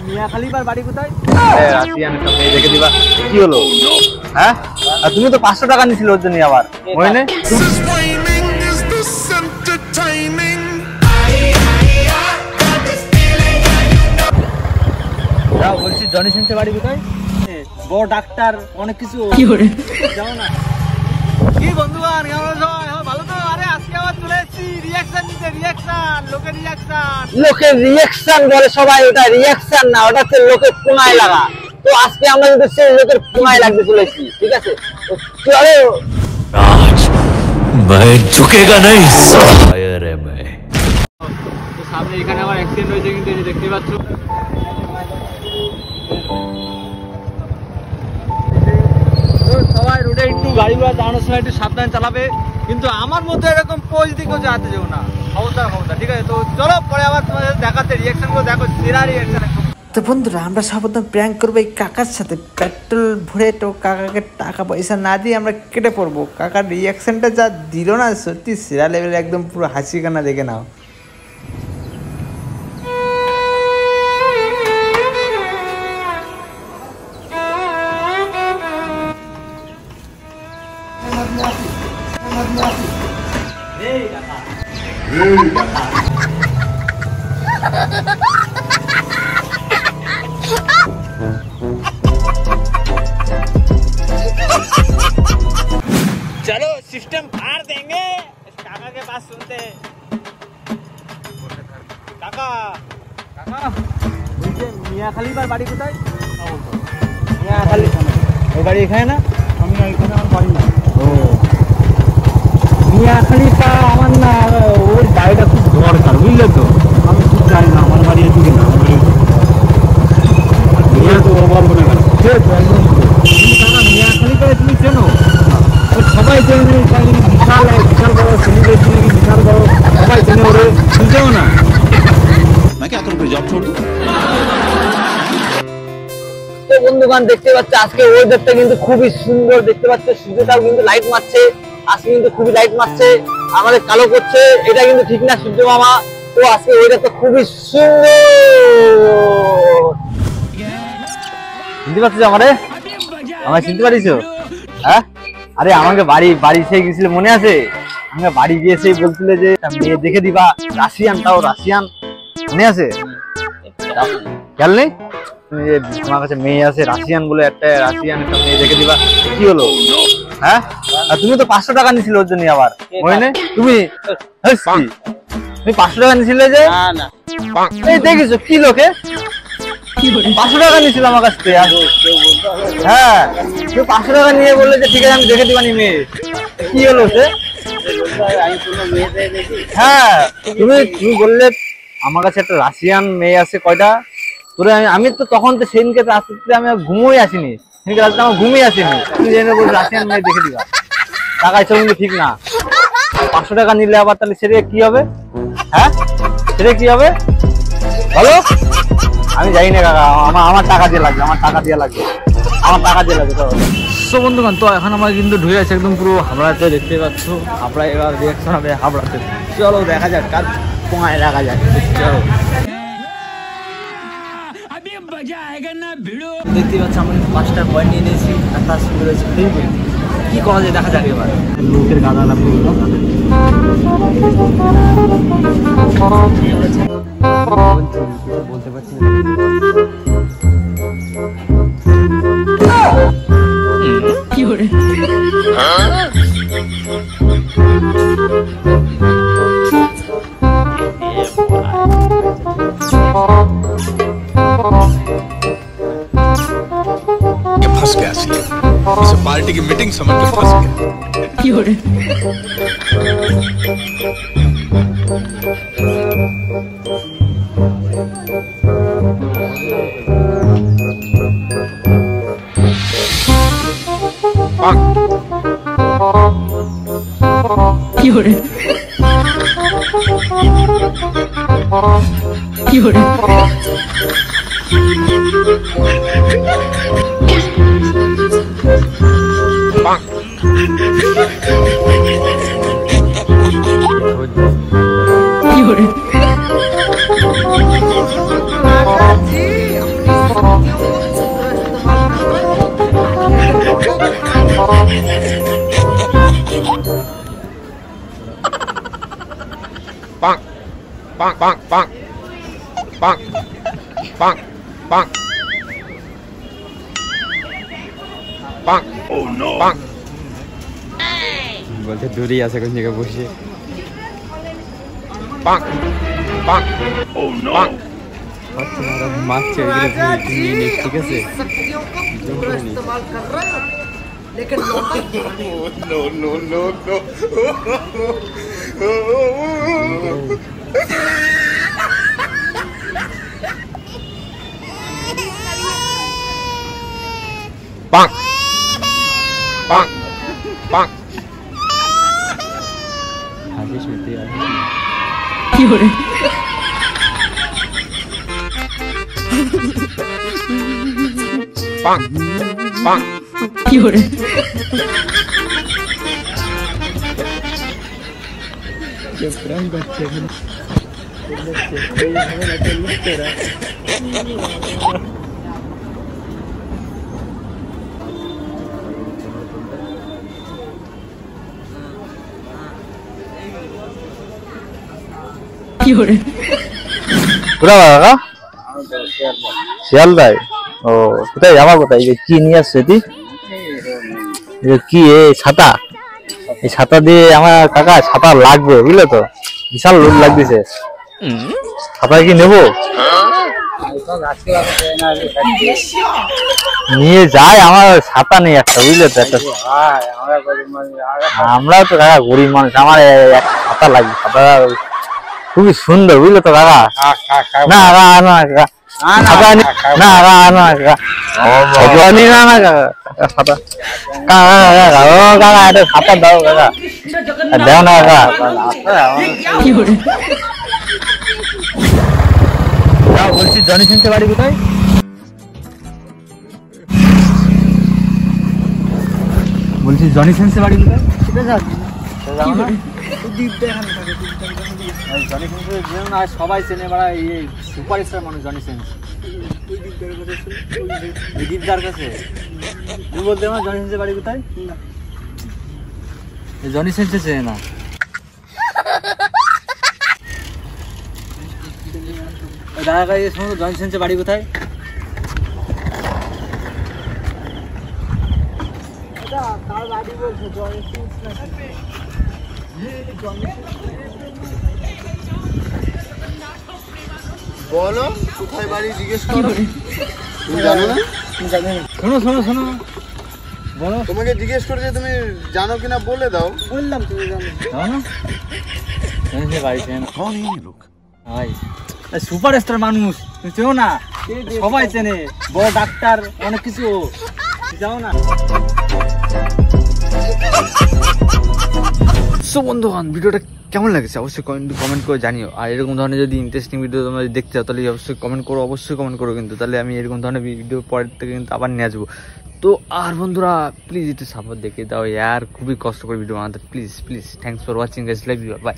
মিয়া খালিবার বাড়ি কোথায়? রাশিয়ান একটা মেয়ে দেখে দিবা। কি হলো? হ্যাঁ, আর তুমি তো 500 টাকা নিছিলে ওর জন্য আবার, মনে নেই? বলছি জনি সিনসের বাড়ি কোথায়? বড় ডাক্তার, অনেক কিছু। যাও না। কি বন্ধুগণ, কেমন আছো? ভালো তো? আরে আজকে আবার চলে এসেছি রিঅ্যাকশন নিতে। লোকের রিঅ্যাকশন বলে সবাই, ওটা রিঅ্যাকশন না, ওটা হচ্ছে লোকের কোনায় লাগা। তো আজকে আমরা কিন্তু সেই লোকের কোনায় লাগতে চলেছি, ঠিক আছে? তো চলো। आज मैं झुकेगा नहीं, शायर है मैं। তো সামনে এখানে আবার অ্যাক্সিডেন্ট হয়েছে, কিন্তু এই যে দেখতে পাচ্ছ। সবাই রোডে একটু গাড়ি ঘোড়া চালানোর সময় একটু সাবধানে চালাবে, কিন্তু আমার মধ্যে এরকম পোজ দিকেও যাতে যেও না। ক্ষমতা, ঠিক আছে? তো চলো পরে আবার তোমাদের দেখাতে রিঅ্যাকশন করে দেখো, সেরা রিঅ্যাকশন। তো বন্ধুরা, আমরা সাবধান প্র্যাঙ্ক করবো এই কাকার সাথে। পেট্রোল ভরে তো কাকাকে টাকা পয়সা না দিয়ে আমরা কেটে পড়বো। কাকার রিঅ্যাকশনটা যা দিল না, সত্যি সেরা লেভেল, একদম পুরো হাসি কান্না দেখে নাও। चलो सिस्टम फाड़ देंगे। काका के पास सुनते हैं। काका मियाँ खलीफार বাড়ি কোথায়? মিয়াঁ খলিফা ওই বাড়ি এখানে না? আমি এখানে, আমার বাড়ি না। ও মিয়াঁ খলিফা আমার না, ওর বাড়িটা খুব দরকার, বুঝলে তো? আমি খুব জানি না, আমার বাড়ি এদিকে না, আমার বাড়ি মিয়াঁ তো অভাব মনে করে। মিয়াঁ খলিফা তুমি চেনো? সবাই চেনে, বিশাল বড় সেলিব্রিটি, নাকি বিশাল বড়, সবাই চেনে ওরে, বুঝতেও না। তো বন্ধুগণ, দেখতে পাচ্ছ আজকে ওয়েদারটা কিন্তু খুবই সুন্দর, দেখতে পাচ্ছ সূর্যটাও কিন্তু লাইট মারছে, আজকে কিন্তু খুবই লাইট মারছে, আমাদের কালো করছে, এটা কিন্তু ঠিক না সূর্য মামা। তো আজকে ওয়েদারটা খুবই সুন্দর। চিনতে পারছো আমায় চিনতে পারিস? হ্যাঁ, আরে আমাকে বাড়ি এসে গেছিলে, মনে আছে? আমাকে বাড়ি গিয়ে এসেই বলছিলে যে মেয়ে দেখে দিবা, রাশিয়ান, তাও রাশিয়ান, মনে আছে? খেয়াল নেই? তুমি যে তোমার কাছে মেয়ে আছে রাশিয়ান বলে, একটা রাশিয়ান একটা মেয়ে দেখে দিবা। কি হলো? হ্যাঁ, আর তুমি তো 500 টাকা নিছিলে ওর জন্য আবার, মনে নেই? তুমি 500 টাকা নিছিলে যে? এই দেখিস কি লোকে 500 টাকা নিয়েছিল আমার কাছ থেকে। হ্যাঁ, তুমি 500 টাকা নিয়ে বললে যে ঠিক আছে আমি দেখে দিবানি মেয়ে। কি হলো সে? হ্যাঁ, তুমি বললে আমার কাছে একটা রাশিয়ান মেয়ে আছে। কয়টা তোরে? আমি তো তখন তো সেদিনকে রাত্রিতে আমি ঘুমোই আসিনি, সেদিনকে রাত্রে আমার ঘুমিয়ে আসিনি, তুমি জেনে বলছো রাশিয়ান মেয়ে দেখে দিবা। টাকা হিসেবে কিন্তু ঠিক না। 500 টাকা নিলে আবার তাহলে সেটা কি হবে? হ্যাঁ, সেটা কি হবে বলো? আমি জানি না কাকা, আমার টাকা দিয়ে লাগবে, আমার টাকা দিয়ে লাগবে। তো বন্ধুগণ, তো এখন আমরা কিন্তু ঢুকে আছে একদম পুরো হাবড়াতে, দেখতে পাচ্ছ। হাবড়া এবার রিঅ্যাকশন হবে হাবড়াতে। চলো দেখা যাক কার কোনায় লাগা যায়। চলো, দেখতে পাচ্ছ আমরা 5টা পয়েন্ট নিয়ে নিয়েছি, আর তার সঙ্গে রয়েছে কি করা যায় দেখা যাক। এবার লোকের গাদা লাগবে বলতে পারছি না। কি করে? फंस गया, इसे पार्टी की मीटिंग समझ के फंस गया। কি করে? কি করে? কি করে? কি করে? bonk, bonk, bonk, bonk, bonk, bonk, bonk, bonk. Oh no! Bonk. বলতে দূরেই আছে কোন জায়গায় বসে। Bonk, bonk. Oh no! Bonk. মারছে ওইগুলো নিয়ে নিস, ঠিক আছে? No, no, no, no. Bonk, bonk, bonk. হাসিস মিটি আর Bonk, bonk. কোথায় কাকা? শিয়ালদায়। ও কোথায় যাওয়ার কোথায়? এই যে কি নিয়ে আসছে তুই? কি ছাতা? এই ছাতা দিয়ে আমার কাকা ছাতা লাগবে, বুঝলে তো? বিশাল লোড লাগতেছে। ছাতা কি নেবো? নিয়ে যাই, আমার ছাতা নেই একটা, বুঝলে তো? একটা আমরা তো কাকা গরিব মানুষ, আমার ছাতা লাগবে। ছাতা খুবই সুন্দর, বুঝলে তো কাকা? না না কাকা, ছাতা না না না কাকা, না কাকা, ছাতা ও কাকা, এটা ছাতা দাও কাকা, দেও না কাকা। বলছি জনি সিংসের বাড়ি কোথায়? বলছি জনি সিংসের বাড়ি কোথায়? সবাই চেনে বাড়া, সুপারস্টার মানুষ জনি সিংস। দীপদার কাছে তুমি বলতে আমার জনি সিংসের বাড়ি কোথায়? জনি সিংস চেনে না। দাদা কাছে শুনো, জনি সিংসের বাড়ি কোথায়? বলো কোথায় বাড়ি জিজ্ঞেস করো। তুমি জানো না? শোনো শোনো শোনো, বলো। তোমাকে জিজ্ঞেস করে যে তুমি জানো কিনা বলে দাও। বললাম তুমি জানো না? বাড়ি চেনে না। ভাই সুপারস্টার মানুষ, তুমি চেনো না? সবাই চেনে, বড় ডাক্তার, অনেক কিছু। যাও না। সো বন্ধুগণ, ভিডিওটা কেমন লাগছে অবশ্যই কমেন্ট করে জানিও। আর এরকম ধরনের যদি ইন্টারেস্টিং ভিডিও তোমরা দেখতে চাও তাহলে অবশ্যই কমেন্ট করো, অবশ্যই কমেন্ট করো কিন্তু, তাহলে আমি এরকম ধরনের ভিডিও পরের থেকে কিন্তু আবার নিয়ে আসবো। তো আর বন্ধুরা প্লিজ একটু সাপোর্ট দেখে দাও, আর খুবই কষ্ট করে ভিডিও বানাতে, please please. Thanks for watching guys, love you, by.